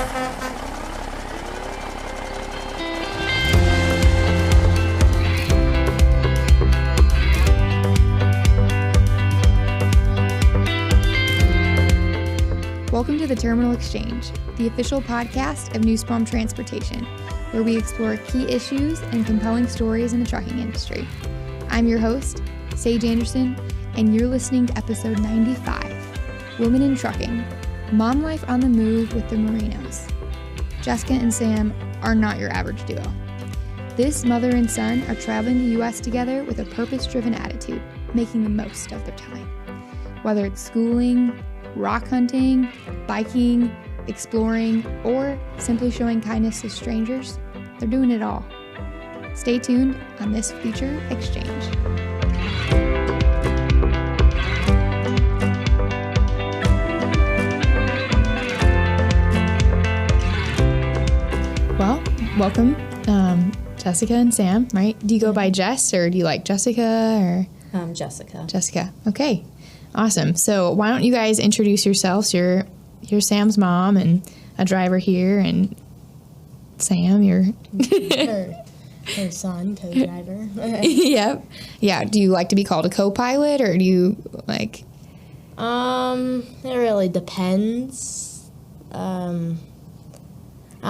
Welcome to the Terminal Exchange, the official podcast of Nussbaum Transportation, where we explore key issues and compelling stories in the trucking industry. I'm your host, Sage Anderson, and you're listening to episode 95, Women in Trucking, Mom Life on the Move with the Marinos. Jessica and Sam are not your average duo. This mother and son are traveling the U.S. together with a purpose-driven attitude, making the most of their time. Whether it's schooling, rock hunting, biking, exploring, or simply showing kindness to strangers, they're doing it all. Stay tuned on this feature exchange. Well, welcome, Jessica and Sam, right? Do you go by Jess, or do you like Jessica, or? Jessica. Jessica, okay. Awesome. So why don't you guys introduce yourselves? You're Sam's mom and a driver here, and Sam, you're her son, co-driver. Yep. Yeah. Do you like to be called a co-pilot, or do you like? It really depends. I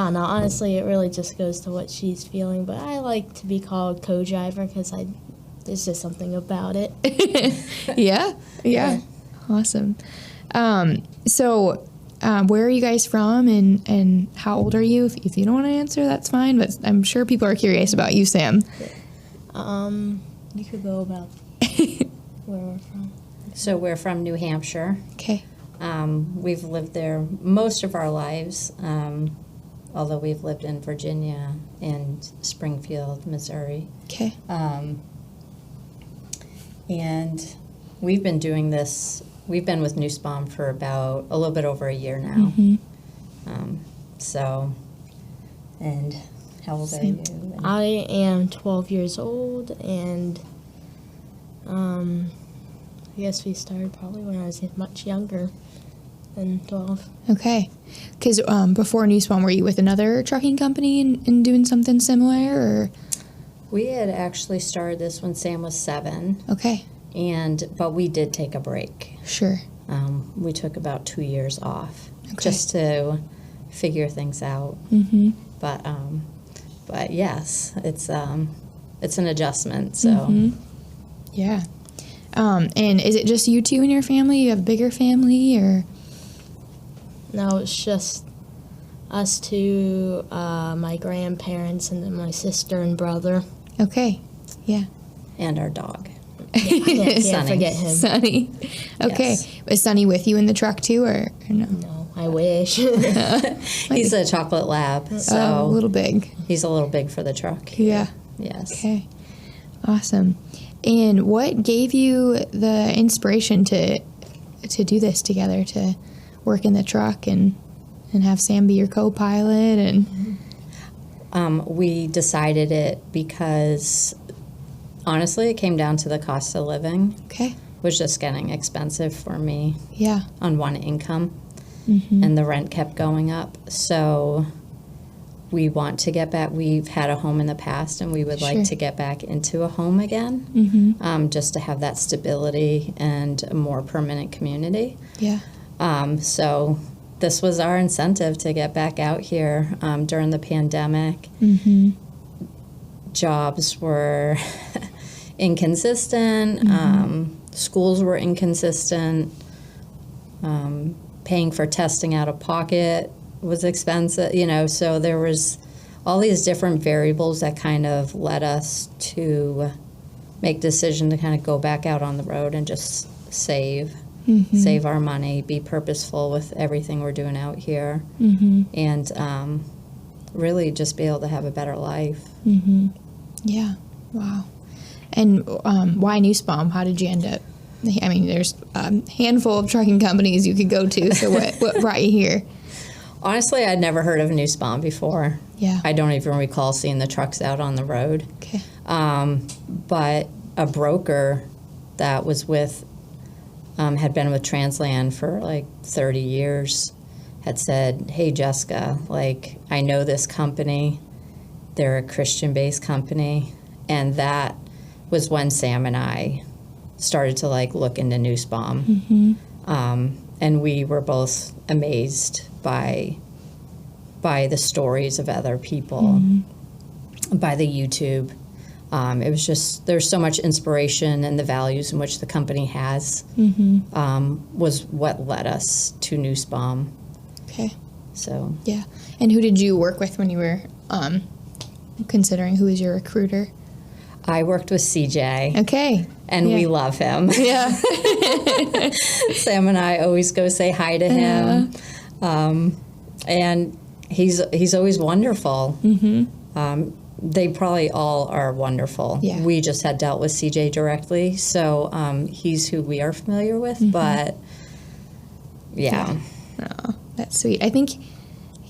don't know. Honestly, it really just goes to what she's feeling. But I like to be called co-driver because there's just something about it. Yeah. Awesome. So where are you guys from, and how old are you? If you don't want to answer, that's fine, but I'm sure people are curious about you, Sam. You could go about where we're from. So we're from New Hampshire. Okay. We've lived there most of our lives, although we've lived in Virginia and Springfield, Missouri. Okay. And we've been doing this, we've been with Nussbaum for about a little bit over a year now. Mm-hmm. And how old are you? I am 12 years old, and I guess we started probably when I was much younger than 12. Okay. Because before Nussbaum, were you with another trucking company and doing something similar, or? We had actually started this when Sam was 7. Okay. But we did take a break. Sure. We took about 2 years off, Okay. just to figure things out. Mm-hmm. But yes, it's an adjustment. So Mm-hmm. Yeah. And is it just you two in your family? You have a bigger family, or? No, it's just us two, my grandparents, and then my sister and brother. Okay. Yeah. and our dog. Can't Sonny. forget him. Sonny. Okay. Yes. Is Sonny with you in the truck too, or no? No, I wish. He's a chocolate lab, so a little big. he's a little big for the truck. Yeah. Yes. Okay. Awesome. And what gave you the inspiration to do this together, to work in the truck and have Sam be your co-pilot? And we decided it because, honestly, it came down to the cost of living. okay. Was just getting expensive for me Yeah. on one income, Mm-hmm. and the rent kept going up. So we want to get back. We've had a home in the past, and we would Sure. like to get back into a home again, Mm-hmm. just to have that stability and a more permanent community. Yeah. So this was our incentive to get back out here during the pandemic. Mm-hmm. Jobs were inconsistent. Schools were inconsistent. Paying for testing out of pocket was expensive, so there was all these different variables that kind of led us to make decision to kind of go back out on the road and just save our money, be purposeful with everything we're doing out here, Mm-hmm. and really just be able to have a better life. Mm-hmm. Yeah. Wow. And why Nussbaum? How did you end up? I mean, there's a handful of trucking companies you could go to. So what brought you here? Honestly, I'd never heard of Nussbaum before. Yeah. I don't even recall seeing the trucks out on the road. Okay. But a broker that was with, had been with Transland for like 30 years, had said, hey, Jessica, like, I know this company. They're a Christian-based company. And that was when Sam and I started to, like, look into Nussbaum. And we were both amazed by the stories of other people, by the YouTube. It was just, there's so much inspiration, and the values in which the company has was what led us to Nussbaum. Okay. So. Yeah. And who did you work with when you were considering who was your recruiter? I worked with CJ. Okay. And we love him. Yeah. Sam and I always go say hi to him. And he's always wonderful. They probably all are wonderful. Yeah. We just had dealt with CJ directly, so he's who we are familiar with, but yeah. Oh, that's sweet. I think,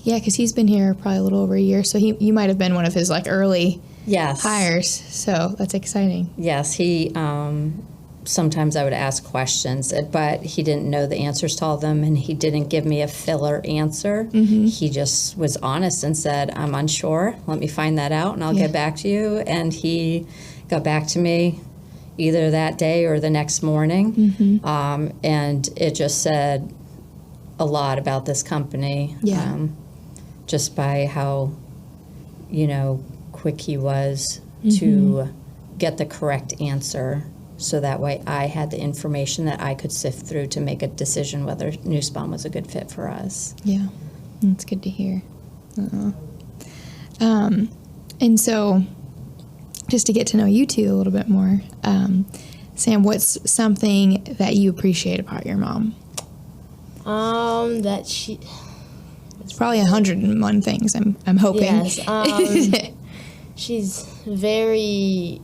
because he's been here probably a little over a year, so you might have been one of his, like, early hires, so that's exciting. Yes, he, sometimes I would ask questions, but he didn't know the answers to all of them, and he didn't give me a filler answer. He just was honest and said, I'm unsure, let me find that out, and I'll get back to you. And he got back to me either that day or the next morning, and it just said a lot about this company, just by how, quick he was to get the correct answer. So that way I had the information that I could sift through to make a decision whether Nussbaum was a good fit for us. Yeah, that's good to hear. And so, just to get to know you two a little bit more, Sam, what's something that you appreciate about your mom? That she... It's probably 101 things, I'm hoping. Yes, she's very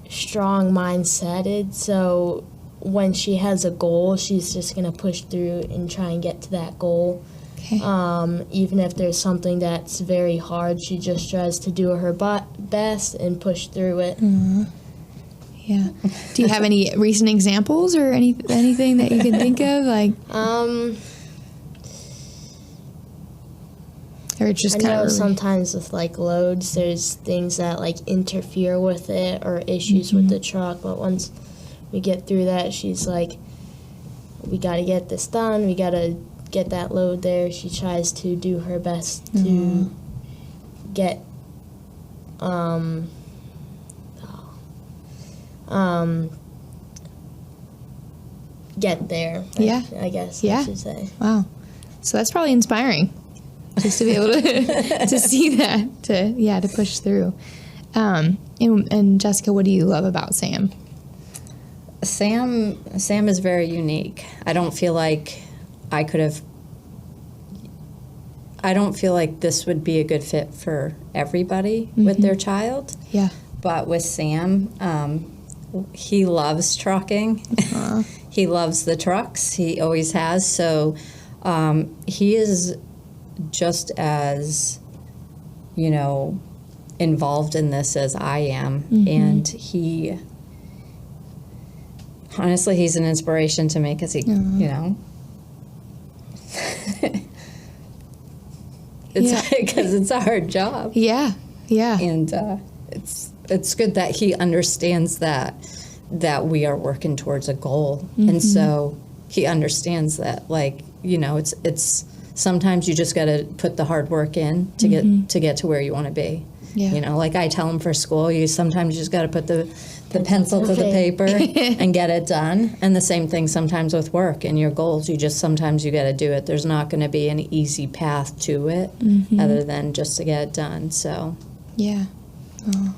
strong mindseted, so when she has a goal, she's just going to push through and try and get to that goal. Okay. Even if there's something that's very hard, she just tries to do her best and push through it. Yeah. Do you have any recent examples or anything that you can think of? Like, or it's just I kind know of sometimes with, like, loads, there's things that, like, interfere with it or issues with the truck, but once we get through that, she's like, we got to get this done, we got to get that load there. She tries to do her best to get get there, I guess I should say. Wow. So that's probably inspiring, just to be able to to see that, to push through. And Jessica, what do you love about Sam? Sam is very unique. I don't feel like this would be a good fit for everybody with their child. Yeah. But with Sam, he loves trucking. He loves the trucks. He always has. So he is just as, involved in this as I am. And honestly, he's an inspiration to me because he, it's because it's a hard job. Yeah. And it's good that he understands that we are working towards a goal. And so he understands that, like, it's sometimes you just got to put the hard work in to get to where you want to be. Yeah. Like I tell him for school, sometimes you just got to put the pencil to the paper and get it done. And the same thing sometimes with work and your goals. Sometimes you got to do it. There's not going to be an easy path to it other than just to get it done. So. Yeah. Oh.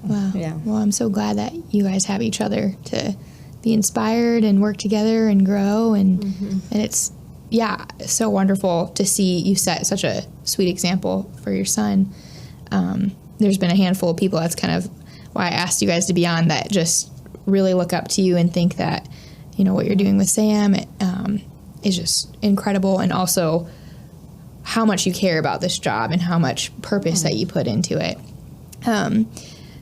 Wow. Yeah. Well, I'm so glad that you guys have each other to be inspired and work together and grow. And it's, so wonderful to see you set such a sweet example for your son. There's been a handful of people, that's kind of why I asked you guys to be on, that just really look up to you and think that, what you're doing with Sam is just incredible. And also how much you care about this job and how much purpose that you put into it.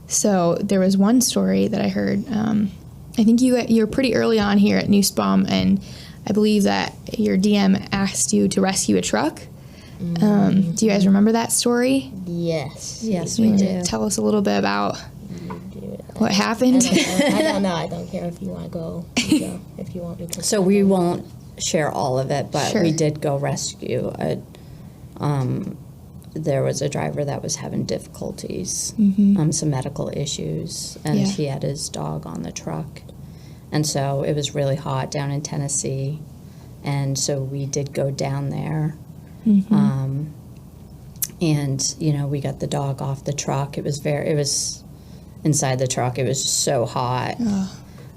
So there was one story that I heard, I think you're pretty early on here at Nussbaum, and I believe that your DM asked you to rescue a truck. Do you guys remember that story? Yes. Yes, we do. Tell us a little bit about You do it. what happened. I don't know. I don't care if you want to go. You go. If you want me to. So we won't share all of it, but Sure. we did go rescue there was a driver that was having difficulties, some medical issues, and Yeah. he had his dog on the truck. And so it was really hot down in Tennessee, and so we did go down there. And, you know, we got the dog off the truck. It was inside the truck, it was so hot.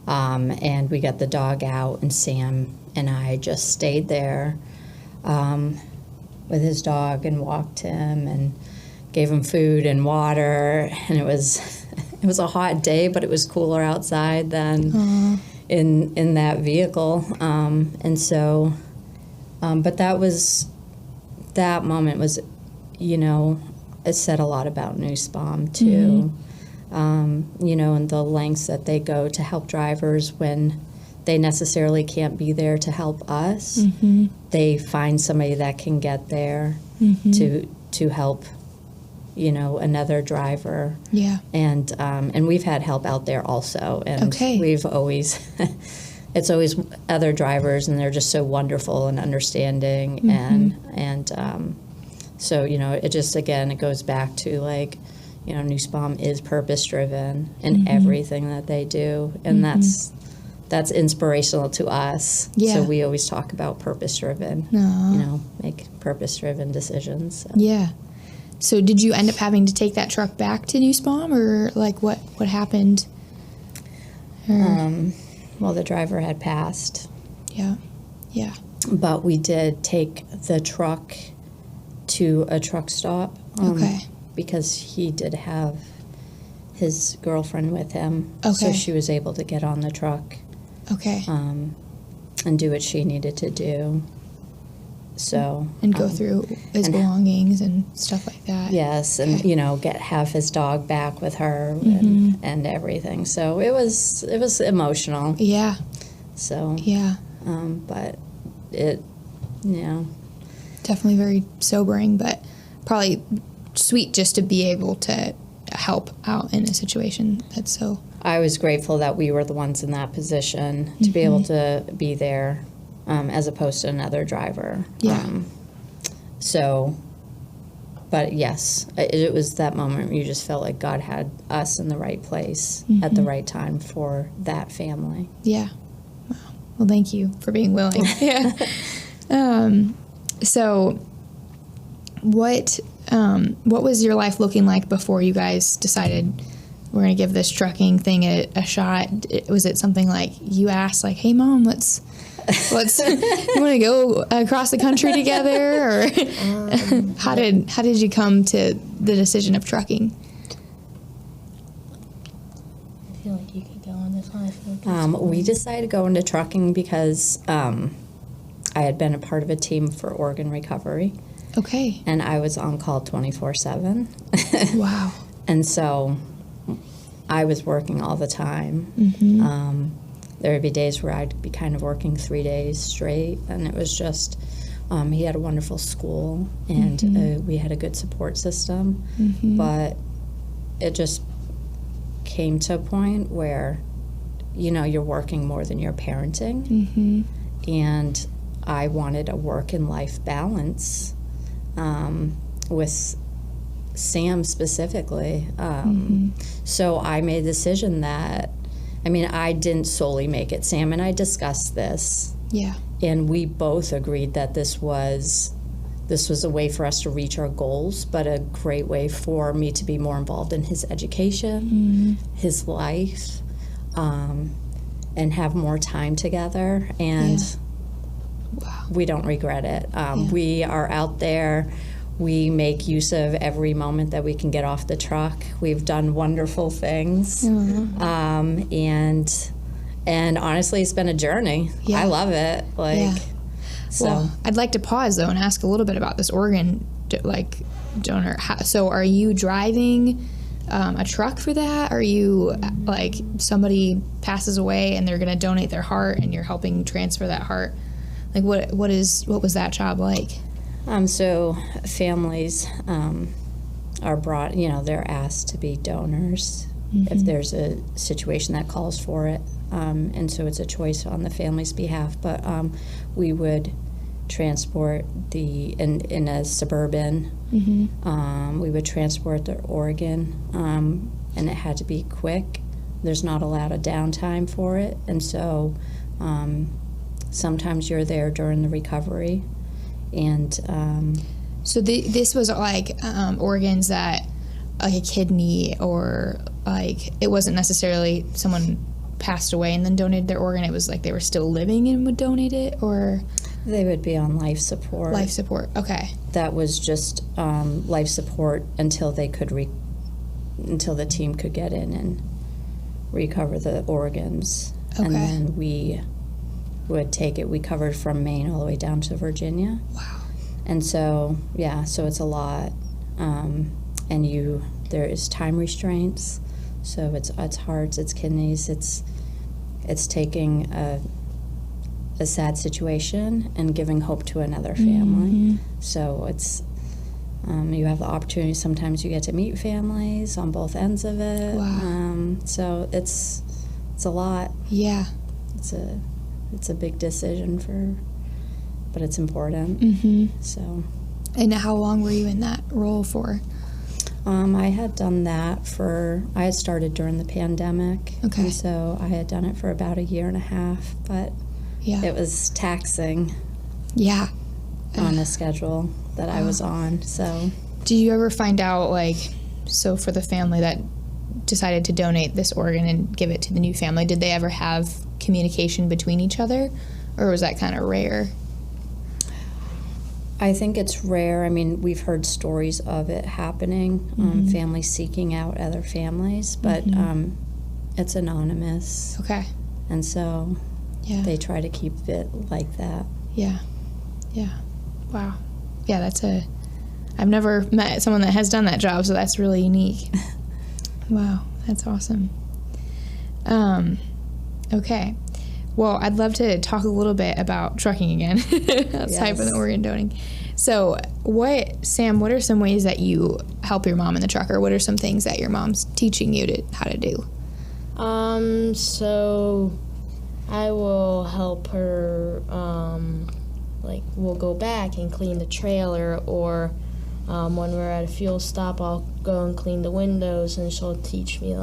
And we got the dog out, and Sam and I just stayed there with his dog and walked him and gave him food and water. And it was a hot day, but it was cooler outside than in that vehicle. And so, but that moment was, you know, it said a lot about Nussbaum too. You know, and the lengths that they go to help drivers when they necessarily can't be there to help us. They find somebody that can get there to help, you know, another driver. Yeah. And we've had help out there also. And Okay. we've always, it's always other drivers, and they're just so wonderful and understanding. And so, you know, it just, again, it goes back to, like, you know, Nussbaum is purpose-driven in everything that they do. And that's inspirational to us. Yeah. So we always talk about purpose-driven, you know, make purpose-driven decisions. So. Yeah. So did you end up having to take that truck back to Nussbaum, or like what happened? Well, the driver had passed, Yeah. Yeah. but we did take the truck to a truck stop. Okay. Because he did have his girlfriend with him. Okay. So she was able to get on the truck Okay. and do what she needed to do. So And go through his belongings and stuff like that. yes, and you know, have his dog back with her and everything. So it was emotional. Yeah. So Yeah. but it, you know, Definitely very sobering, but probably sweet just to be able to help out in a situation that's so. I was grateful that we were the ones in that position to be able to be there, as opposed to another driver. Yeah. So, but yes, it was that moment where you just felt like God had us in the right place at the right time for that family. Yeah. Wow. Well, thank you for being willing. Yeah. So, what was your life looking like before you guys decided we're going to give this trucking thing a shot? Was it something like you asked, like, "Hey, Mom, let's you want to go across the country together?" Or how did you come to the decision of trucking? I feel like you could go on this one. I feel like We decided to go into trucking because I had been a part of a team for organ recovery, Okay. and I was on call 24/7. Wow. And so I was working all the time. There would be days where I'd be kind of working 3 days straight, and it was just, he had a wonderful school, and we had a good support system, but it just came to a point where, you know, you're working more than you're parenting, and I wanted a work and life balance with Sam specifically. So I made a decision that, I mean, I didn't solely make it. Sam and I discussed this, Yeah. and we both agreed that this was a way for us to reach our goals, but a great way for me to be more involved in his education, his life, and have more time together. And Wow. we don't regret it. We are out there. We make use of every moment that we can get off the truck. We've done wonderful things. And honestly, it's been a journey. Yeah. I love it. So Well, I'd like to pause though and ask a little bit about this organ donor. So, are you driving a truck for that? Are you like somebody passes away and they're going to donate their heart and you're helping transfer that heart Like what was that job like? So families are brought, they're asked to be donors if there's a situation that calls for it. And so it's a choice on the family's behalf. But we would transport in a Suburban. We would transport the organ, and it had to be quick. There's not a lot of downtime for it. And so sometimes you're there during the recovery. And so this was like organs that, like a kidney, or like it wasn't necessarily someone passed away and then donated their organ. It was like they were still living and would donate it, or they would be on life support. Life support. Okay. That was just life support until they could until the team could get in and recover the organs. Okay. And then we would take it. We covered from Maine all the way down to Virginia. Wow. And so, so it's a lot. And there is time restraints. So it's hearts, it's kidneys, it's taking a sad situation and giving hope to another family. So it's you have the opportunity. Sometimes you get to meet families on both ends of it. Wow. So it's a lot. Yeah. It's a big decision but it's important. So. And how long were you in that role for? I had done that I had started during the pandemic. Okay. And so I had done it for about a year and a half, but it was taxing. Yeah. On the schedule that I was on, so. Did you ever find out, so for the family that decided to donate this organ and give it to the new family, did they ever have communication between each other, or was that kind of rare? I think it's rare. I mean, we've heard stories of it happening, families seeking out other families, but it's anonymous. Okay. And so they try to keep it like that. Yeah. Yeah. Wow. Yeah, I've never met someone that has done that job, so that's really unique. Wow, that's awesome. Okay. Well, I'd love to talk a little bit about trucking again, aside from the organ donating. So, Sam, what are some ways that you help your mom in the truck, or what are some things that your mom's teaching you how to do? So I will help her, we'll go back and clean the trailer, or when we're at a fuel stop, I'll go and clean the windows, and she'll teach me,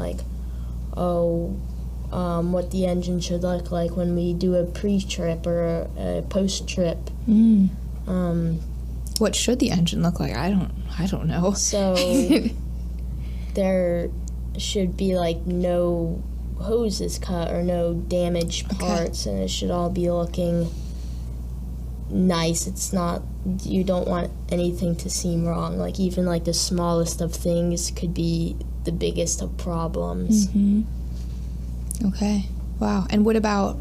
what the engine should look like when we do a pre-trip or a post-trip. What should the engine look like? I don't know. So there should be no hoses cut or no damaged parts, and it should all be looking nice. It's not, you don't want anything to seem wrong. Even the smallest of things could be the biggest of problems. Okay. Wow. And what about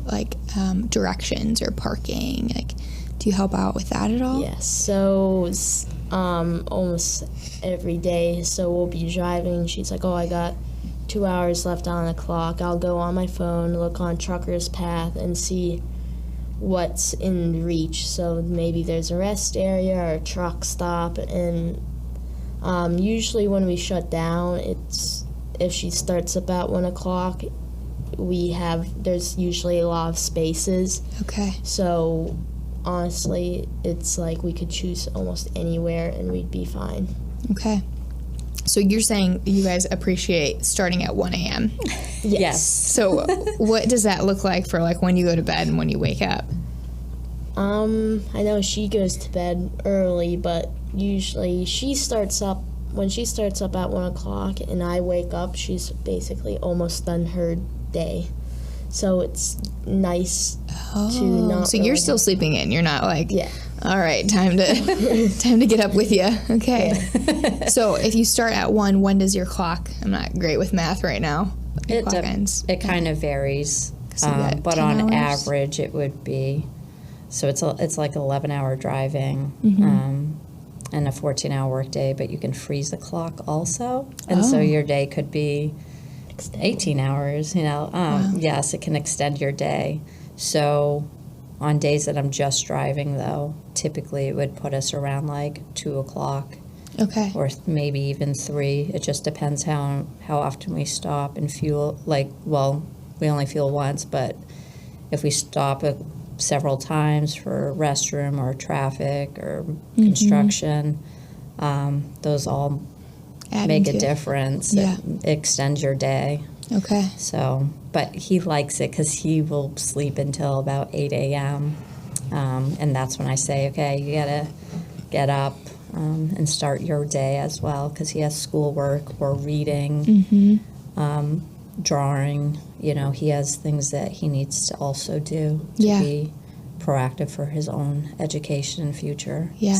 directions or parking? Do you help out with that at all? Yes. So almost every day. So we'll be driving. She's like, I got 2 hours left on the clock. I'll go on my phone, look on Trucker's Path, and see what's in reach. So maybe there's a rest area or a truck stop. And usually when we shut down, if she starts about 1 o'clock, there's usually a lot of spaces. Okay. So honestly, it's we could choose almost anywhere and we'd be fine. Okay. So you're saying you guys appreciate starting at 1 a.m.? Yes. So what does that look like for when you go to bed and when you wake up? I know she goes to bed early, but usually when she starts up at 1 o'clock and I wake up, she's basically almost done her day. So it's nice to not. So you're still sleeping in. You're not all right, time to get up with you. Okay. Yeah. So if you start at 1, when does your clock? I'm not great with math right now. Clock ends. It kind of varies, but on average it would be. So it's 11-hour driving. And a 14-hour workday, but you can freeze the clock also, and so your day could be 18 hours. Wow. Yes, it can extend your day. So On days that I'm just driving, though, typically it would put us around like 2 o'clock. Okay. Or maybe even 3. It just depends how often we stop and fuel. We only fuel once, but if we stop several times for restroom or traffic or construction, those all make a difference. Yeah. It extends your day. Okay. So, but he likes it because he will sleep until about 8 a.m. And that's when I say, okay, you gotta get up and start your day as well, because he has schoolwork or reading, drawing. He has things that he needs to also do to be proactive for his own education and future. Yeah.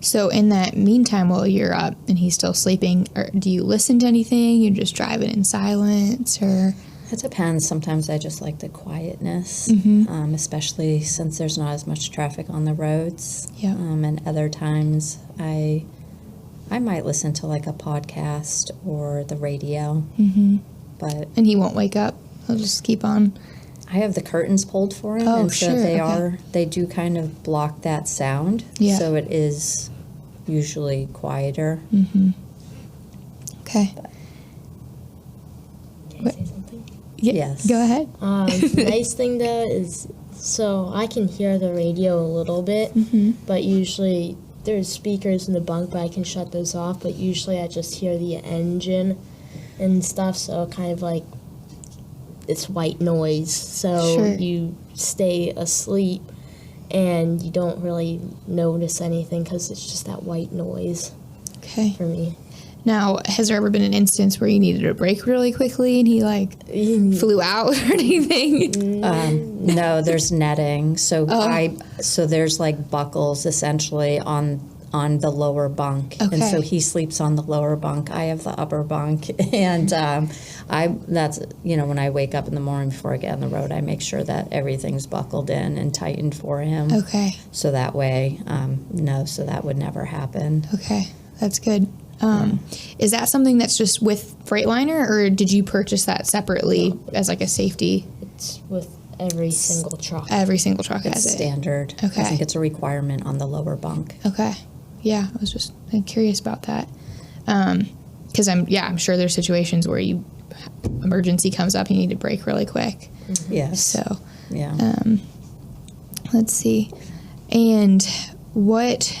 So in that meantime, while you're up and he's still sleeping, do you listen to anything? You're just driving in silence, or? it depends. Sometimes I just like the quietness, especially since there's not as much traffic on the roads. Yeah. And other times I might listen to like a podcast or the radio. But And he won't wake up. He'll just keep on. I have the curtains pulled for him, Oh, and so sure, they do kind of block that sound. Yeah. So it is usually quieter. Okay. Can I say something? Yes. Go ahead. The nice thing though is, so I can hear the radio a little bit, but usually there's speakers in the bunk, but I can shut those off. But usually I just hear the engine and stuff, so kind of like it's white noise. So Sure. you stay asleep and you don't really notice anything because it's just that white noise Okay. for me. Now, has there ever been an instance where you needed a break really quickly and he flew out or anything? No, there's netting. So so there's like buckles essentially on the lower bunk, and so Okay. he sleeps on the lower bunk. I have the upper bunk, and that's when I wake up in the morning before I get on the road, I make sure that everything's buckled in and tightened for him. Okay. So that way, so that would never happen. Okay. That's good. Is that something that's just with Freightliner, or did you purchase that separately as like a safety? It's with every single truck. Every single truck has It's it. standard. Okay. I think it's a requirement on the lower bunk. Okay. Yeah, I was just curious about that. Because I'm sure there's situations where emergency comes up, you need to brake really quick. Yes. So, Yeah. let's see. And what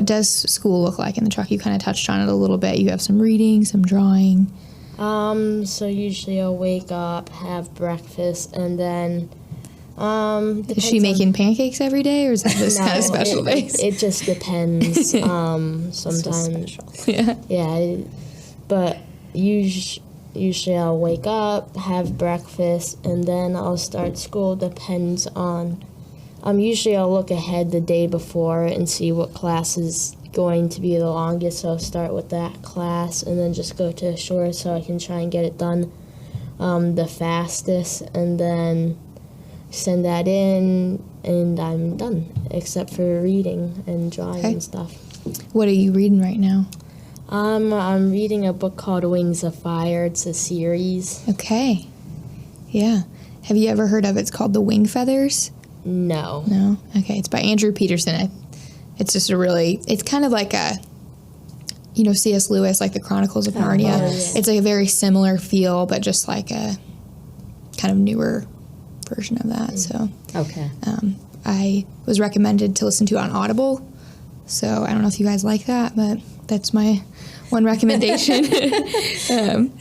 does school look like in the truck? You kind of touched on it a little bit. You have some reading, some drawing. So usually I'll wake up, have breakfast, and then Is she making pancakes every day, or is that just kind of special days? It just depends. Sometimes, yeah, but usually I'll wake up, have breakfast, and then I'll start school. Depends on. Usually I'll look ahead the day before and see what class is going to be the longest, so I'll start with that class and then just go to short so I can try and get it done the fastest, and then send that in, and I'm done, except for reading and drawing and stuff. What are you reading right now? I'm reading a book called Wings of Fire. It's a series. Okay. Yeah. Have you ever heard of it? It's called The Wing Feathers? No. No? Okay. It's by Andrew Peterson. It's just it's kind of like C.S. Lewis, like the Chronicles of Narnia. yeah. It's like a very similar feel, but just like a kind of newer version of that. So Okay. I was recommended to listen to on Audible. So I don't know if you guys like that, but that's my one recommendation.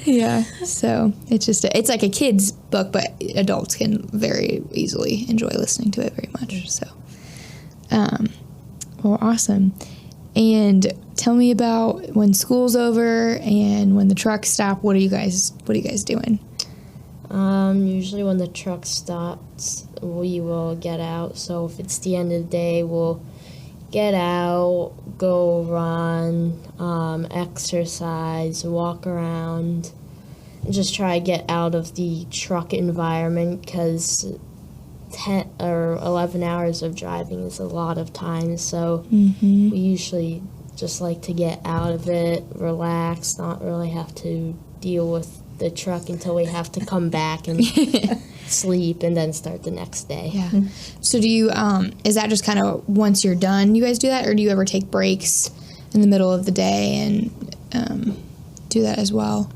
Yeah. So it's like a kid's book, but adults can very easily enjoy listening to it very much. So, well, awesome. And tell me about when school's over and when the trucks stop. What are you guys doing? Usually when the truck stops, we will get out. So if it's the end of the day, we'll get out, go run, exercise, walk around, and just try to get out of the truck environment, because 10 or 11 hours of driving is a lot of time. So we usually just like to get out of it, relax, not really have to deal with the truck until we have to come back and sleep, and then start the next day. Yeah. So do you, is that just kind of once you're done, you guys do that? Or do you ever take breaks in the middle of the day and do that as well?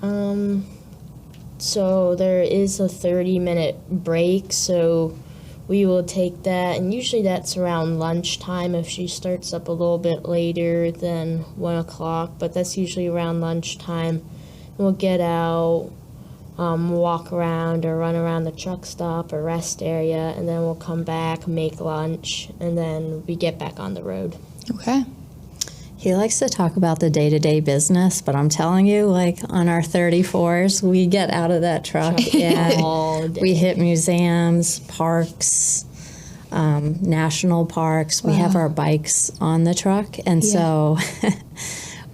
So there is a 30-minute break, so we will take that, and usually that's around lunchtime if she starts up a little bit later than 1 o'clock, but that's usually around lunchtime. We'll get out, walk around or run around the truck stop or rest area, and then we'll come back, make lunch, and then we get back on the road. Okay. He likes to talk about the day-to-day business, but I'm telling you, like on our 34s, we get out of that truck All and day. we hit museums, parks, national parks. We have our bikes on the truck, and so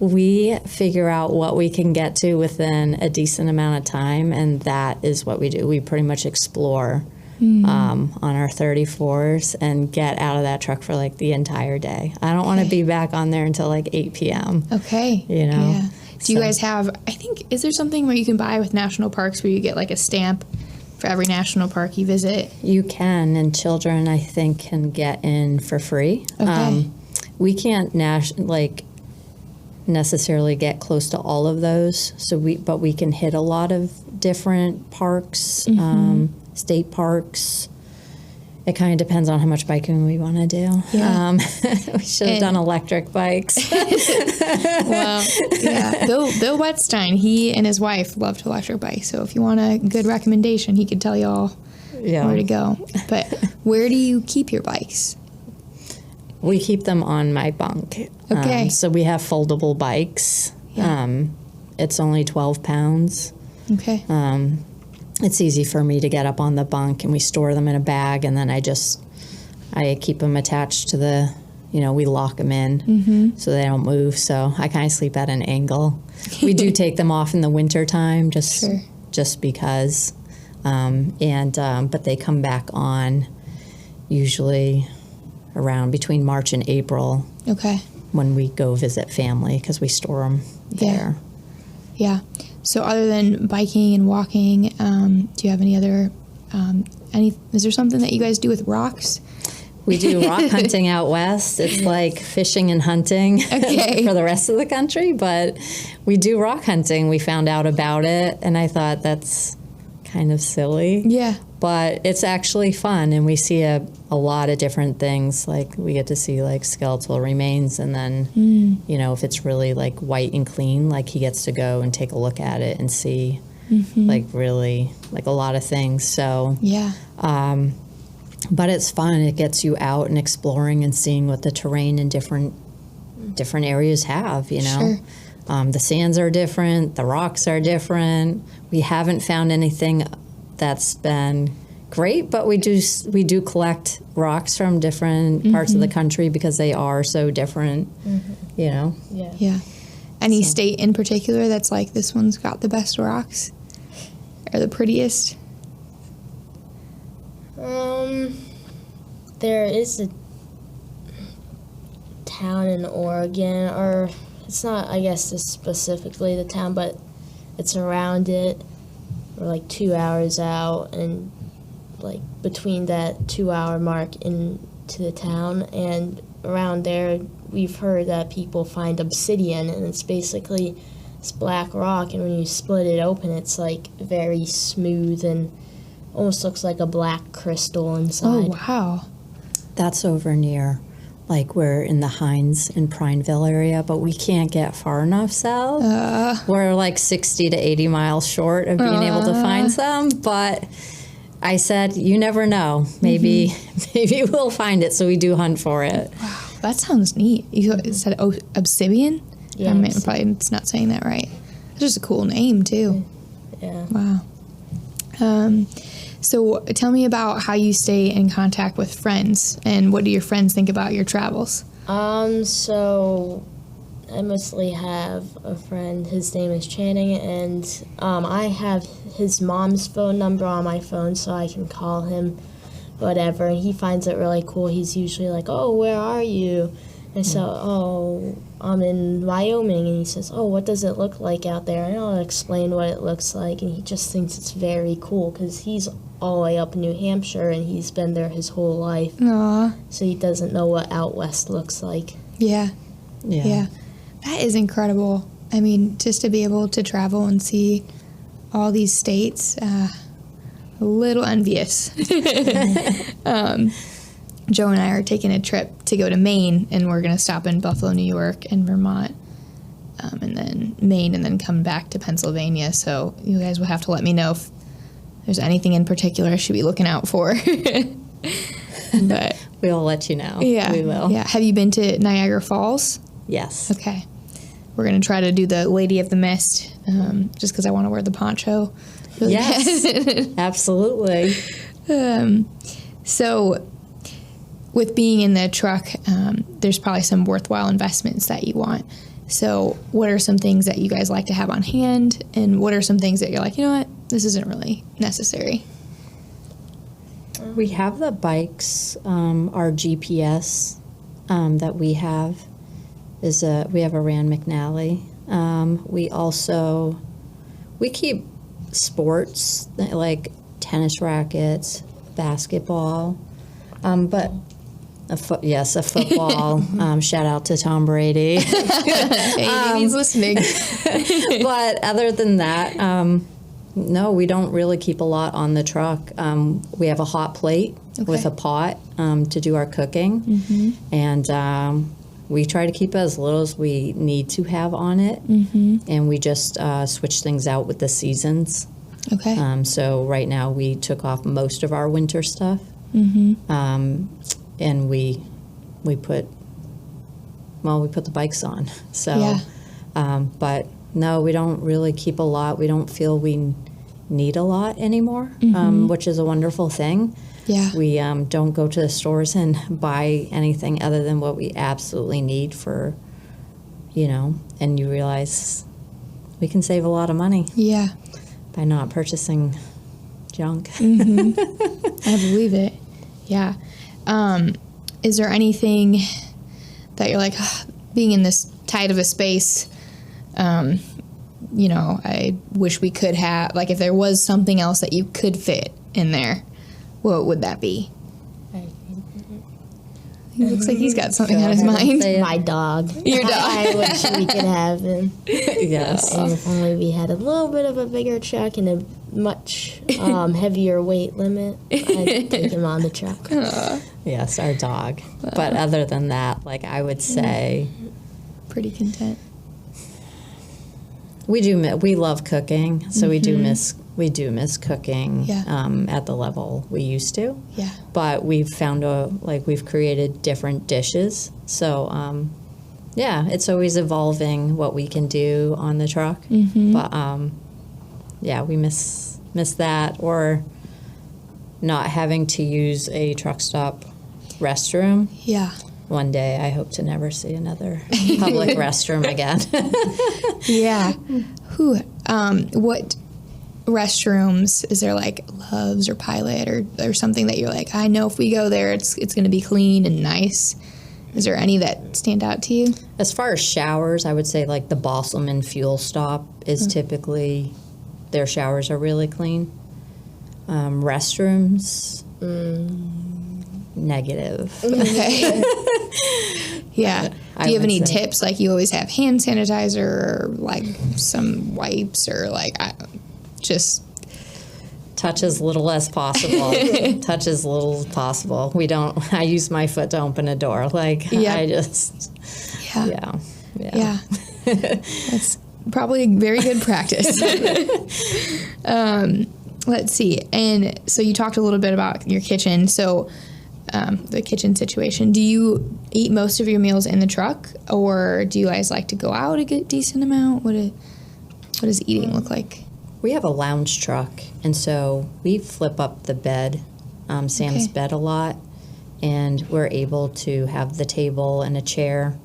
we figure out what we can get to within a decent amount of time, and that is what we do. We pretty much explore on our 34s and get out of that truck for like the entire day. I don't want to be back on there until like 8 p.m. Okay. You know? Yeah. Do you guys have, I think, is there something where you can buy with national parks where you get like a stamp for every national park you visit? You can, and children, I think, can get in for free. Okay. We can't necessarily get close to all of those, but we can hit a lot of different parks, state parks. It kind of depends on how much biking we want to do. Yeah. We should have done electric bikes. Well, yeah. Bill Wetstein, he and his wife love to electric bike. So if you want a good recommendation, he could tell you all where to go. But where do you keep your bikes? We keep them on my bunk. Okay. So we have foldable bikes. Yeah. It's only 12 pounds. Okay. It's easy for me to get up on the bunk, and we store them in a bag, and then I keep them attached to the, we lock them in so they don't move. So I kind of sleep at an angle. We do take them off in the winter time just because, but they come back on usually around between March and April. Okay. When we go visit family, because we store them there. Yeah. So other than biking and walking, do you have any other, is there something that you guys do with rocks? We do rock hunting out west. It's like fishing and hunting for the rest of the country, but we do rock hunting. We found out about it, and I thought that's kind of silly. Yeah. But it's actually fun, and we see a lot of different things. Like we get to see like skeletal remains, and then if it's really like white and clean, like he gets to go and take a look at it and see like really like a lot of things. So yeah. But it's fun. It gets you out and exploring and seeing what the terrain in different areas have. Sure. The sands are different. The rocks are different. We haven't found anything that's been great, but we do collect rocks from different parts of the country because they are so different, Yeah. Yeah. Any state in particular that's like, this one's got the best rocks or the prettiest? There is a town in Oregon, or it's not, I guess, specifically the town, but it's around it. We're like 2 hours out, and like between that 2-hour mark into the town, and around there we've heard that people find obsidian, and it's basically this black rock, and when you split it open, it's like very smooth and almost looks like a black crystal inside. Oh, wow. That's over near, like we're in the Hines and Prineville area, but we can't get far enough south. We're like 60 to 80 miles short of being able to find some, but I said, you never know. Maybe we'll find it, so we do hunt for it. Wow, that sounds neat. You said obsidian? Yeah, I'm probably not saying that right. It's just a cool name, too. Yeah. Wow. So tell me about how you stay in contact with friends, and what do your friends think about your travels? So I mostly have a friend, his name is Channing, and I have his mom's phone number on my phone so I can call him whatever, and he finds it really cool. He's usually like, oh, where are you? I said, oh, I'm in Wyoming, and he says, oh, what does it look like out there? And I'll explain what it looks like, and he just thinks it's very cool because he's all the way up in New Hampshire, and he's been there his whole life. Aw. So he doesn't know what out west looks like. Yeah. Yeah. That is incredible. I mean, just to be able to travel and see all these states, a little envious. Joe and I are taking a trip to go to Maine, and we're going to stop in Buffalo, New York, and Vermont, and then Maine, and then come back to Pennsylvania. So you guys will have to let me know if there's anything in particular I should be looking out for. But We'll let you know. yeah, We will. Yeah. Have you been to Niagara Falls? Yes. Okay. We're going to try to do the Lady of the Mist, just because I want to wear the poncho. Really Yes. Absolutely. So, with being in the truck, there's probably some worthwhile investments that you want. So, what are some things that you guys like to have on hand, and what are some things that you're like, you know what, this isn't really necessary? We have the bikes. Our GPS that we have is we have a Rand McNally. We keep sports like tennis rackets, basketball, but a football. Shout out to Tom Brady. Hey, he's listening. But other than that, no, we don't really keep a lot on the truck. We have a hot plate with a pot to do our cooking, and we try to keep as little as we need to have on it, and we just switch things out with the seasons. Okay. So right now we took off most of our winter stuff, and we put the bikes on. So, but no, we don't really keep a lot. We don't feel we need a lot anymore, which is a wonderful thing. Yeah. We don't go to the stores and buy anything other than what we absolutely need for, and you realize we can save a lot of money Yeah. by not purchasing junk. I believe it. Yeah. Is there anything that you're like, being in this tight of a space, I wish we could have, like, if there was something else that you could fit in there, what would that be? He looks like he's got something on his mind. My dog. Your dog. I wish we could have him. Yes. And if only we had a little bit of a bigger truck and a much heavier weight limit, I'd take him on the truck. Yes, our dog. But other than that, like I would say, Pretty content. we love cooking, so we do miss cooking at the level we used to. Yeah. But we've found we've created different dishes. So it's always evolving what we can do on the truck. But we miss that, or not having to use a truck stop restroom. Yeah. One day I hope to never see another public restroom again. Yeah. What restrooms is there, like Love's or Pilot or something that you're like, I know if we go there it's going to be clean and nice? Is there any that stand out to you? As far as showers, I would say like the Bosselman fuel stop is typically, their showers are really clean. Restrooms, negative. Okay. Yeah. Do you have any would say. tips? Like, you always have hand sanitizer or like some wipes, or like just Touch as little as possible. Touch as little as possible. I use my foot to open a door. Like, I just, yeah. That's probably a very good practice. Let's see. And so you talked a little bit about your kitchen. So the kitchen situation. Do you eat most of your meals in the truck, or do you guys like to go out a good decent amount? What does eating look like? We have a lounge truck, and so we flip up the bed, Sam's bed a lot, and we're able to have the table and a chair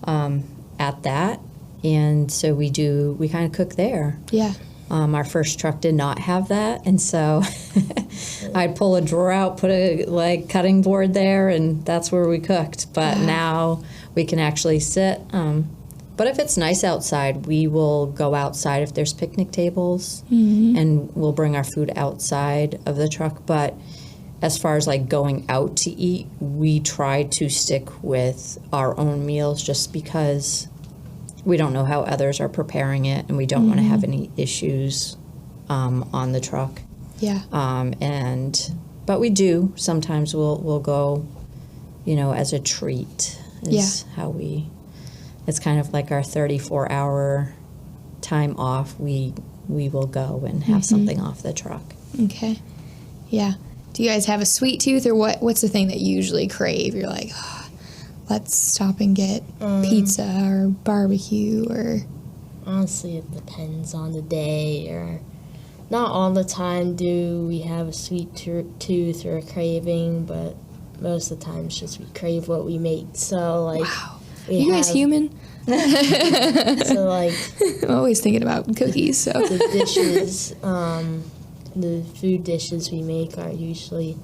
at that. And so we kind of cook there. Yeah. Our first truck did not have that, and so I'd pull a drawer out, put a cutting board there, and that's where we cooked. But now we can actually sit. But if it's nice outside, we will go outside if there's picnic tables, and we'll bring our food outside of the truck. But as far as going out to eat, we try to stick with our own meals just because we don't know how others are preparing it, and we don't want to have any issues on the truck. Yeah. But we do sometimes we'll go, as a treat. Is how we. It's kind of like our 34-hour time off. We will go and have something off the truck. Okay. Yeah. Do you guys have a sweet tooth, or what's the thing that you usually crave? You're like, let's stop and get pizza or barbecue, or... Honestly, it depends on the day, or not all the time do we have a sweet tooth or a craving, but most of the time it's just we crave what we make. So, wow. Are you guys human? So, I'm always thinking about cookies, so... The dishes, the food dishes we make are usually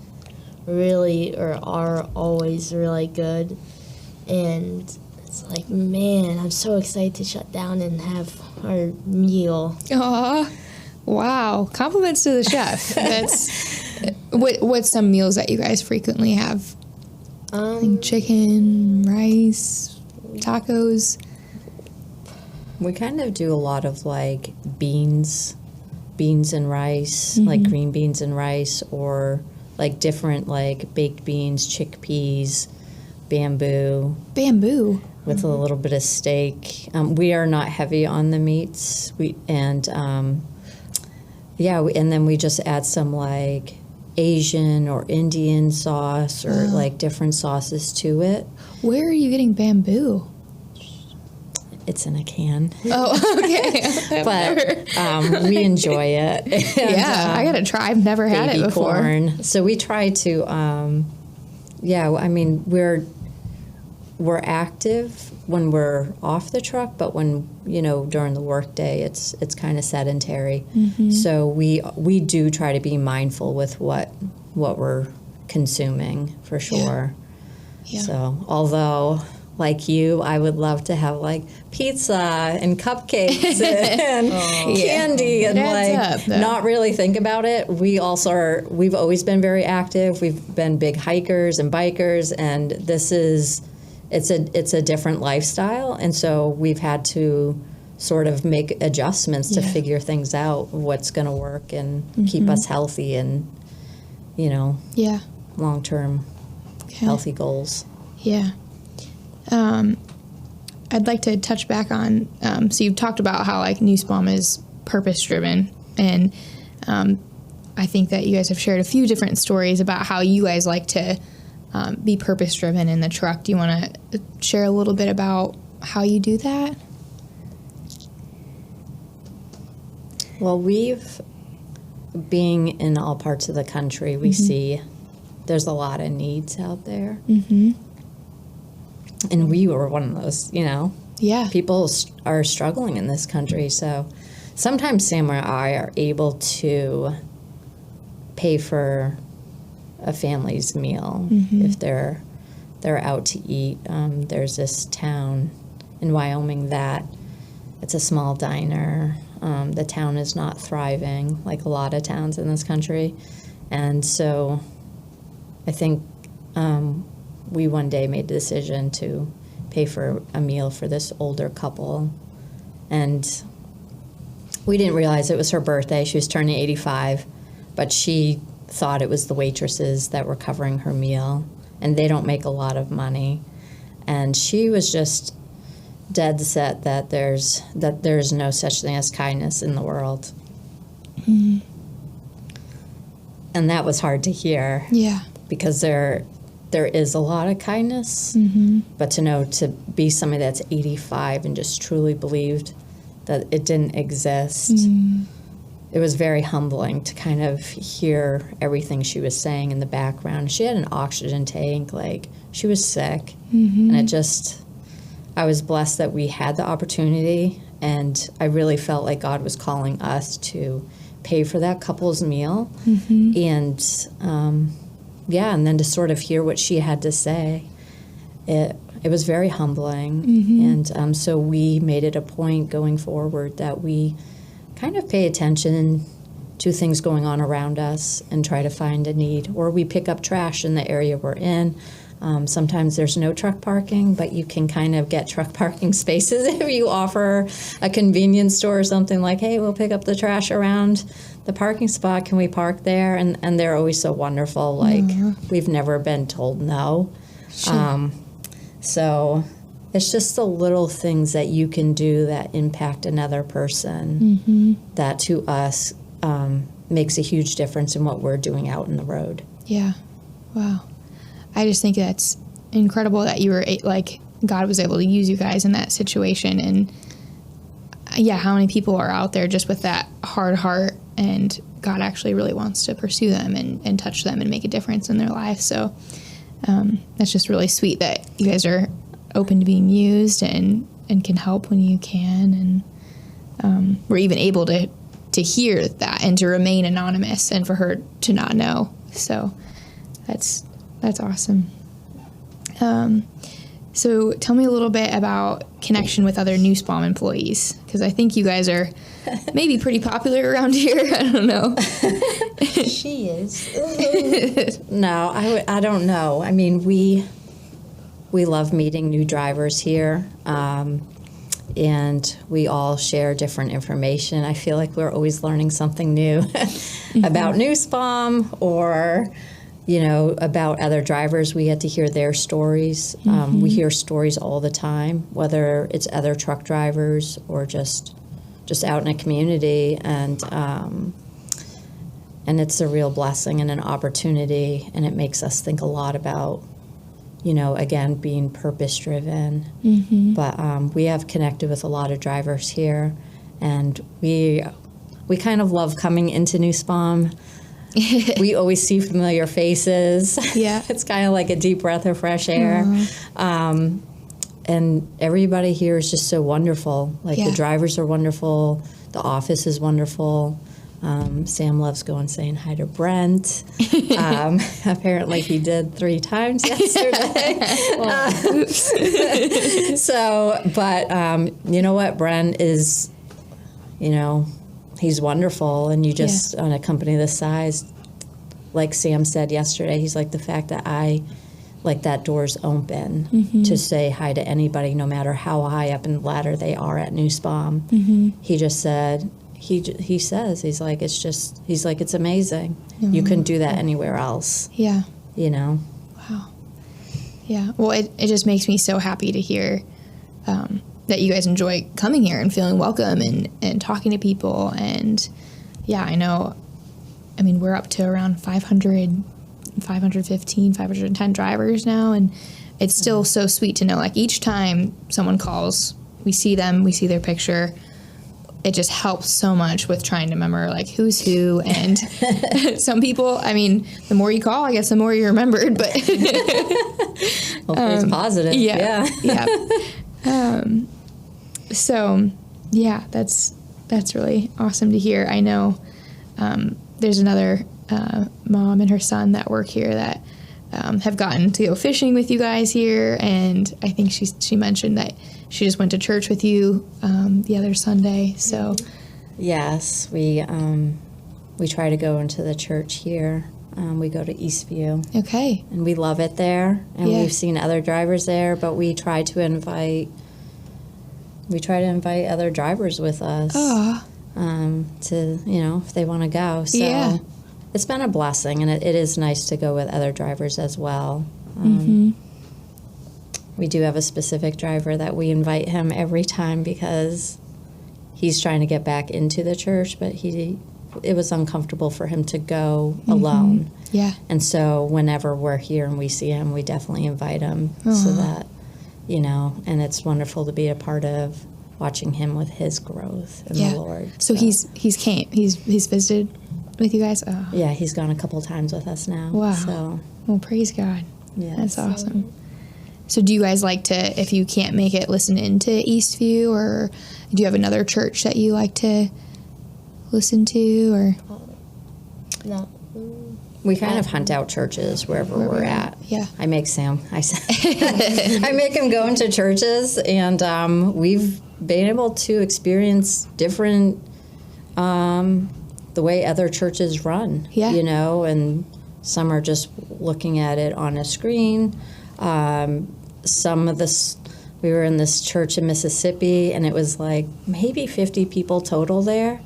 are always really good. And it's like, man, I'm so excited to shut down and have our meal. Aw, wow. Compliments to the chef. That's what's some meals that you guys frequently have? Like chicken, rice, tacos. We kind of do a lot of beans and rice, like green beans and rice, or different baked beans, chickpeas, bamboo. Bamboo. With a little bit of steak. We are not heavy on the meats. And then we just add some Asian or Indian sauce or different sauces to it. Where are you getting bamboo? It's in a can. Oh, okay. But we enjoy it. And, I gotta try. I've never had it before. Corn. So we try to, we're active when we're off the truck, but when during the workday, it's kind of sedentary. So we do try to be mindful with what we're consuming for sure. Yeah. So although, like you, I would love to have pizza and cupcakes and candy and not really think about it. We also we've always been very active. We've been big hikers and bikers, and it's a different lifestyle, and so we've had to sort of make adjustments to figure things out, what's going to work and keep us healthy and long-term healthy goals. Yeah. I'd like to touch back on, so you've talked about how Nussbaum is purpose-driven, and I think that you guys have shared a few different stories about how you guys like to be purpose-driven in the truck. Do you want to share a little bit about how you do that? Well, being in all parts of the country, we see there's a lot of needs out there. And we were one of those, Yeah. People are struggling in this country, so sometimes Sam and I are able to pay for a family's meal if they're out to eat. There's this town in Wyoming that it's a small diner. The town is not thriving like a lot of towns in this country, and so I think we one day made the decision to pay for a meal for this older couple, and we didn't realize it was her birthday. She was turning 85, but she thought it was the waitresses that were covering her meal, and they don't make a lot of money. And she was just dead set that there's no such thing as kindness in the world. And that was hard to hear. Yeah. Because there is a lot of kindness, but to be somebody that's 85 and just truly believed that it didn't exist, it was very humbling to kind of hear everything she was saying in the background. She had an oxygen tank, she was sick, and I was blessed that we had the opportunity And I really felt like God was calling us to pay for that couple's meal. And, and then to sort of hear what she had to say, it was very humbling. And so we made it a point going forward that we kind of pay attention to things going on around us and try to find a need. Or we pick up trash in the area we're in. Sometimes there's no truck parking, but you can kind of get truck parking spaces if you offer a convenience store or something like, hey, we'll pick up the trash around the parking spot. Can we park there? And they're always so wonderful. Like, we've never been told no. Sure. So it's just the little things that you can do that impact another person that to us makes a huge difference in what we're doing out in the road. Yeah. Wow. I just think that's incredible that you were like, God was able to use you guys in that situation. And how many people are out there just with that hard heart, and God actually really wants to pursue them and touch them and make a difference in their life. So that's just really sweet that you guys are open to being used and can help when you can. And we're even able to hear that and to remain anonymous and for her to not know. So that's awesome. So tell me a little bit about connection with other Nussbaum employees, because I think you guys are maybe pretty popular around here. I don't know. She is. No, I don't know. I mean, we love meeting new drivers here, and we all share different information. I feel like we're always learning something new about Nussbaum or about other drivers. We get to hear their stories. We hear stories all the time, whether it's other truck drivers or just out in a community. And it's a real blessing and an opportunity, and it makes us think a lot about, again, being purpose-driven. But we have connected with a lot of drivers here, and we kind of love coming into Nussbaum. We always see familiar faces. Yeah. It's kind of like a deep breath of fresh air. And everybody here is just so wonderful. Like, the drivers are wonderful. The office is wonderful. Sam loves going saying hi to Brent. Apparently he did 3 times yesterday. You know what? Brent is, he's wonderful, and you just, on a company this size, like Sam said yesterday, he's like, the fact that that door's open to say hi to anybody, no matter how high up in the ladder they are at Nussbaum. He just said, he says, he's like, it's amazing. You couldn't do that anywhere else. Yeah. Wow. Yeah. Well, it just makes me so happy to hear that you guys enjoy coming here and feeling welcome and talking to people. And I know, we're up to around 500, 515, 510 drivers now. And it's still so sweet to know, like, each time someone calls, we see them, we see their picture. It just helps so much with trying to remember, like, who's who. And some people, the more you call, I guess the more you're remembered. But hopefully it's positive. Yeah. So, that's really awesome to hear. I know there's another mom and her son that work here that have gotten to go fishing with you guys here, and I think she mentioned that she just went to church with you the other Sunday. So, yes, we try to go into the church here. We go to Eastview. Okay. And we love it there, and we've seen other drivers there, but we try to invite other drivers with us to, if they want to go. So it's been a blessing, and it is nice to go with other drivers as well. We do have a specific driver that we invite him every time because he's trying to get back into the church, but it was uncomfortable for him to go alone. Yeah. And so whenever we're here and we see him, we definitely invite him so that, and it's wonderful to be a part of watching him with his growth in the Lord. So he's visited with you guys? Oh. Yeah, he's gone a couple times with us now. Wow. So, well, praise God. yes. That's awesome. So do you guys like to, if you can't make it, listen into Eastview, or do you have another church that you like to listen to, or? No. We kind of hunt out churches wherever we're at. Yeah. I make Sam, I make him go into churches, and we've been able to experience different, the way other churches run, Yeah. you know, and some are just looking at it on a screen. Some of this, we were in this church in Mississippi, and it was like maybe 50 people total there,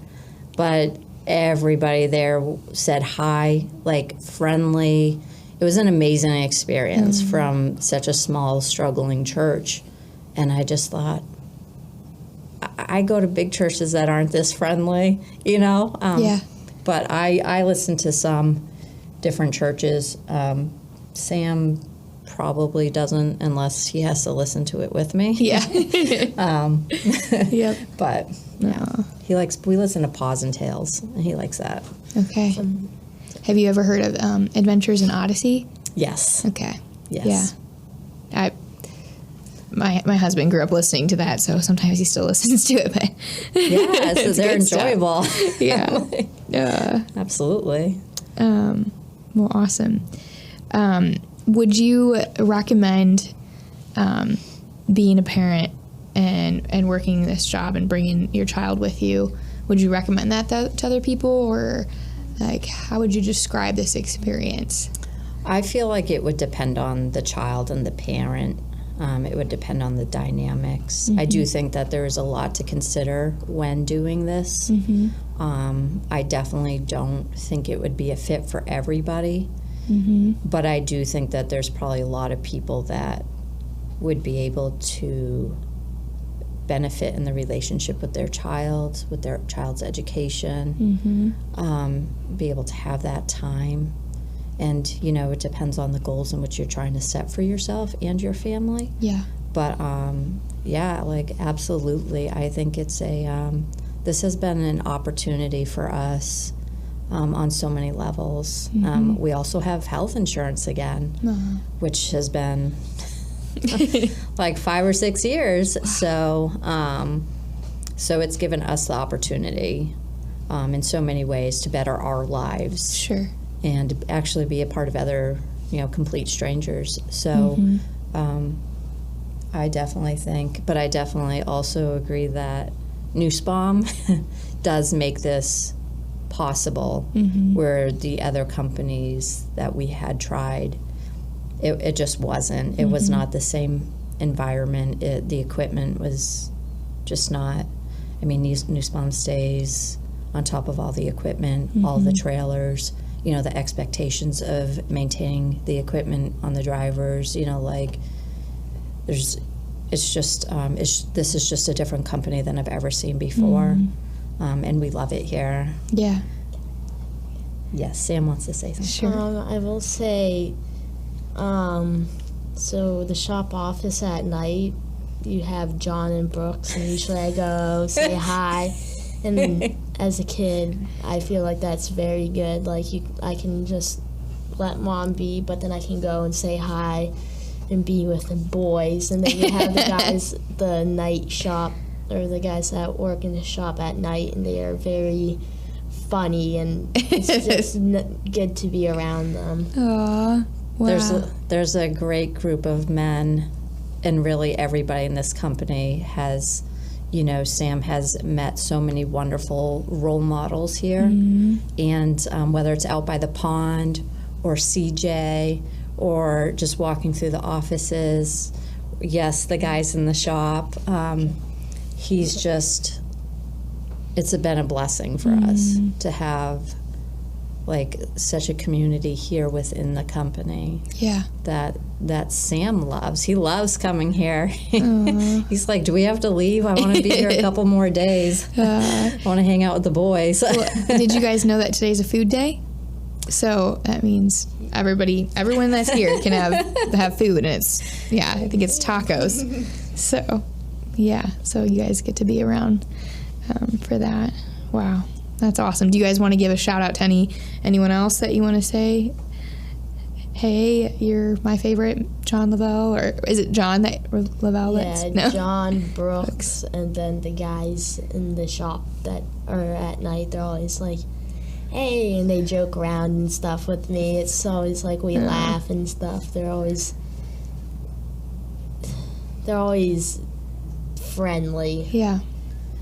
but everybody there said hi, like friendly. It was an amazing experience from such a small, struggling church. And I just thought, I go to big churches that aren't this friendly, you know? Yeah. But I listen to some different churches. Sam probably doesn't unless he has to listen to it with me. Yeah. Yep. But yeah, we listen to Paws and Tails, and he likes that. Okay. Have you ever heard of Adventures in Odyssey? Yes. Okay. Yes. Yeah. My husband grew up listening to that, so sometimes he still listens to it. But Yeah, so it's they're good stuff. enjoyable. Yeah. Absolutely. Well, awesome. Would you recommend being a parent and working this job and bringing your child with you? Would you recommend that to other people, or like how would you describe this experience? I feel like it would depend on the child and the parent. It would depend on the dynamics. I do think that there is a lot to consider when doing this. I definitely don't think it would be a fit for everybody. But I do think that there's probably a lot of people that would be able to benefit in the relationship with their child's education, be able to have that time. And, you know, it depends on the goals in which you're trying to set for yourself and your family. Yeah. But, yeah, like, absolutely. I think it's this has been an opportunity for us on so many levels. We also have health insurance again, which has been like 5 or 6 years. So it's given us the opportunity in so many ways to better our lives. Sure. And actually be a part of other, you know, complete strangers. So I definitely think, but I definitely also agree that Nussbaum does make this possible, where the other companies that we had tried, it just wasn't. It was not the same environment. The equipment was just not. I mean, Nussbaum stays on top of all the equipment, all the trailers, you know, the expectations of maintaining the equipment on the drivers, you know, like this is just a different company than I've ever seen before. And we love it here. Yeah. Yes, Sam wants to say something. Sure. I will say, so the shop office at night, you have John and Brooks, and usually I go say hi. And as a kid, I feel like that's very good. Like I can just let mom be, but then I can go and say hi and be with the boys. And then you have the guys, the night shop, or the guys that work in the shop at night, and they are very funny, and it's just good to be around them. Aw, wow. There's a great group of men, and really everybody in this company has, you know, Sam has met so many wonderful role models here. And whether it's out by the pond or CJ or just walking through the offices, yes, the guys in the shop, it's been a blessing for us to have like such a community here within the company. Yeah. That Sam loves. He loves coming here. He's like, do we have to leave? I want to be here a couple more days. I want to hang out with the boys. Well, did you guys know that today's a food day? So that means everyone that's here can have food, and I think it's tacos. So, yeah, so you guys get to be around for that. Wow, that's awesome. Do you guys want to give a shout out to anyone else that you want to say? hey, you're my favorite John Lavelle, or is it John that Lavelle? Yeah, John, Brooks, and then the guys in the shop that are at night, they're always like, hey, and they joke around and stuff with me. It's always like we laugh and stuff. They're always friendly. Yeah.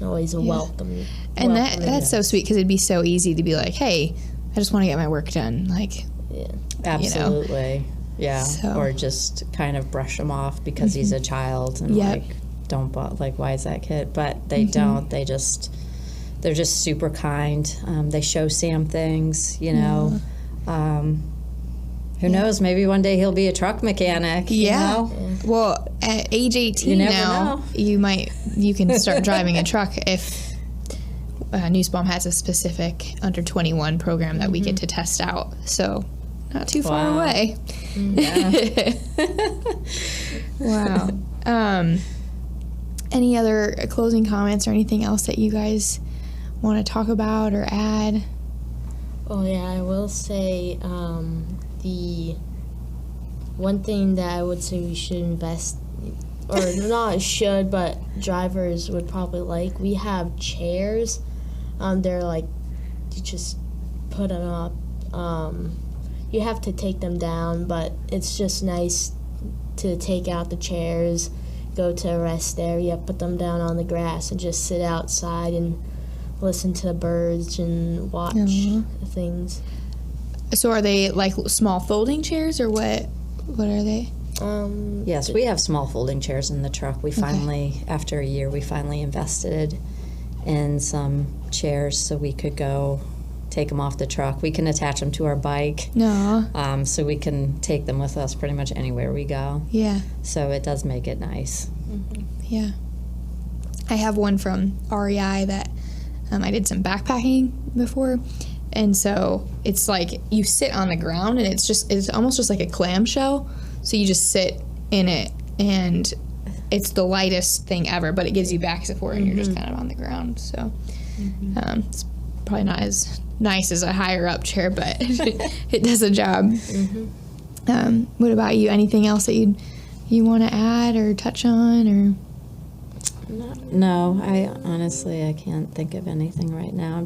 Always welcome. And that's so sweet, because it'd be so easy to be like, hey, I just want to get my work done. Like, Yeah. Absolutely. You know? Yeah. So. Or just kind of brush him off because he's a child and Yep. like, don't, like, why is that kid? But they don't. They're just super kind. They show Sam things, you know. Who knows? Maybe one day he'll be a truck mechanic. You know? Well, at age 18 You never now, know. you can start driving a truck if Nussbaum has a specific under 21 program that we get to test out. So not too far Wow. away. Yeah. Wow. Any other closing comments or anything else that you guys want to talk about or add? Oh yeah, I will say the one thing that I would say we should invest, or not should, but drivers would probably like, we have chairs. They're like, you just put them up. You have to take them down, but it's just nice to take out the chairs, go to a rest area, put them down on the grass, and just sit outside and listen to the birds and watch things. So are they like small folding chairs, or what are they? Yes, we have small folding chairs in the truck. We finally, after a year, we finally invested in some chairs so we could go take them off the truck. We can attach them to our bike, No. so we can take them with us pretty much anywhere we go. Yeah. So it does make it nice. Yeah. I have one from REI that I did some backpacking before. And so it's like you sit on the ground, and it's almost just like a clamshell. So you just sit in it, and it's the lightest thing ever, but it gives you back support, and you're just kind of on the ground. So it's probably not as nice as a higher up chair, but it does a job. What about you? Anything else that you want to add or touch on, or? No, I can't think of anything right now.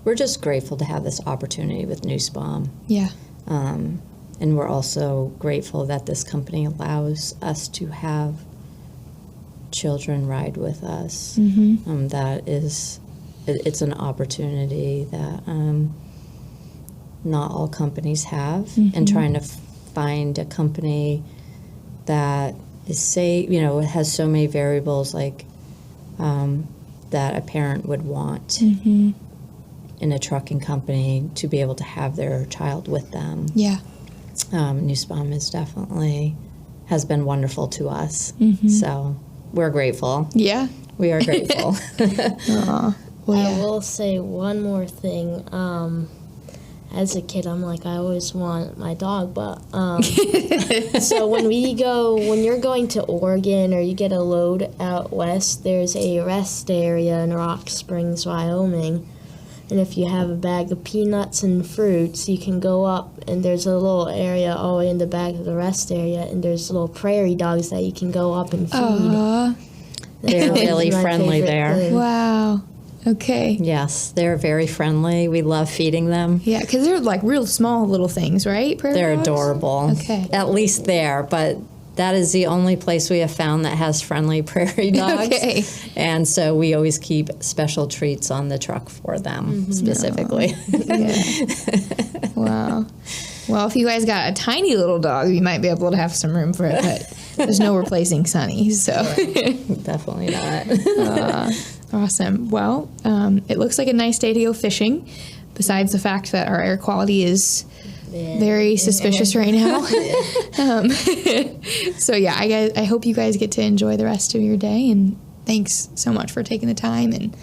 We're just grateful to have this opportunity with Nussbaum. Yeah. And we're also grateful that this company allows us to have children ride with us. It's an opportunity that not all companies have, and trying to find a company that is safe, it has so many variables like that a parent would want in a trucking company to be able to have their child with them. Yeah. Nussbaum has been wonderful to us. So we're grateful. Yeah. We are grateful. Aw. Well, I will say one more thing. As a kid, I'm like, I always want my dog, but so when you're going to Oregon or you get a load out west, there's a rest area in Rock Springs, Wyoming, and if you have a bag of peanuts and fruits, you can go up, and there's a little area all the way in the back of the rest area, and there's little prairie dogs that you can go up and feed. Aw. They're really My friendly favorite there. thing. Wow. Okay. Yes, they're very friendly. We love feeding them. Yeah, because they're like real small little things, right? Prairie They're dogs? adorable. Okay. At least there, but that is the only place we have found that has friendly prairie dogs. Okay. And so we always keep special treats on the truck for them specifically. Yeah. Wow. Well, if you guys got a tiny little dog, you might be able to have some room for it, but there's no replacing Sunny, so. Definitely not. Awesome. Well, it looks like a nice day to go fishing, besides the fact that our air quality is very suspicious right now. So yeah, I hope you guys get to enjoy the rest of your day, and thanks so much for taking the time, and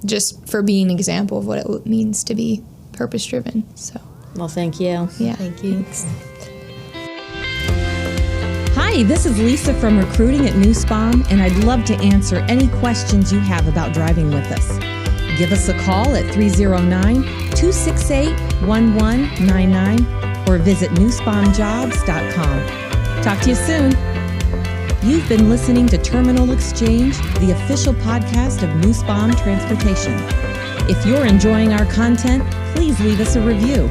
just for being an example of what it means to be purpose-driven. So Well, thank you. yeah. Thank you. Hi, this is Lisa from Recruiting at Nussbaum, and I'd love to answer any questions you have about driving with us. Give us a call at 309-268-1199 or visit nussbaumjobs.com. Talk to you soon. You've been listening to Terminal Exchange, the official podcast of Nussbaum Transportation. If you're enjoying our content, please leave us a review.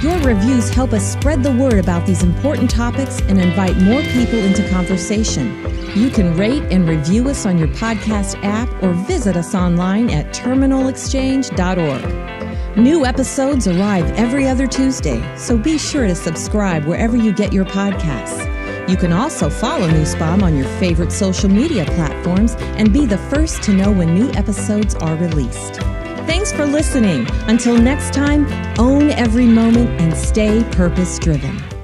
Your reviews help us spread the word about these important topics and invite more people into conversation. You can rate and review us on your podcast app or visit us online at terminalexchange.org. New episodes arrive every other Tuesday, so be sure to subscribe wherever you get your podcasts. You can also follow Nussbaum on your favorite social media platforms and be the first to know when new episodes are released. Thanks for listening. Until next time, own every moment and stay purpose-driven.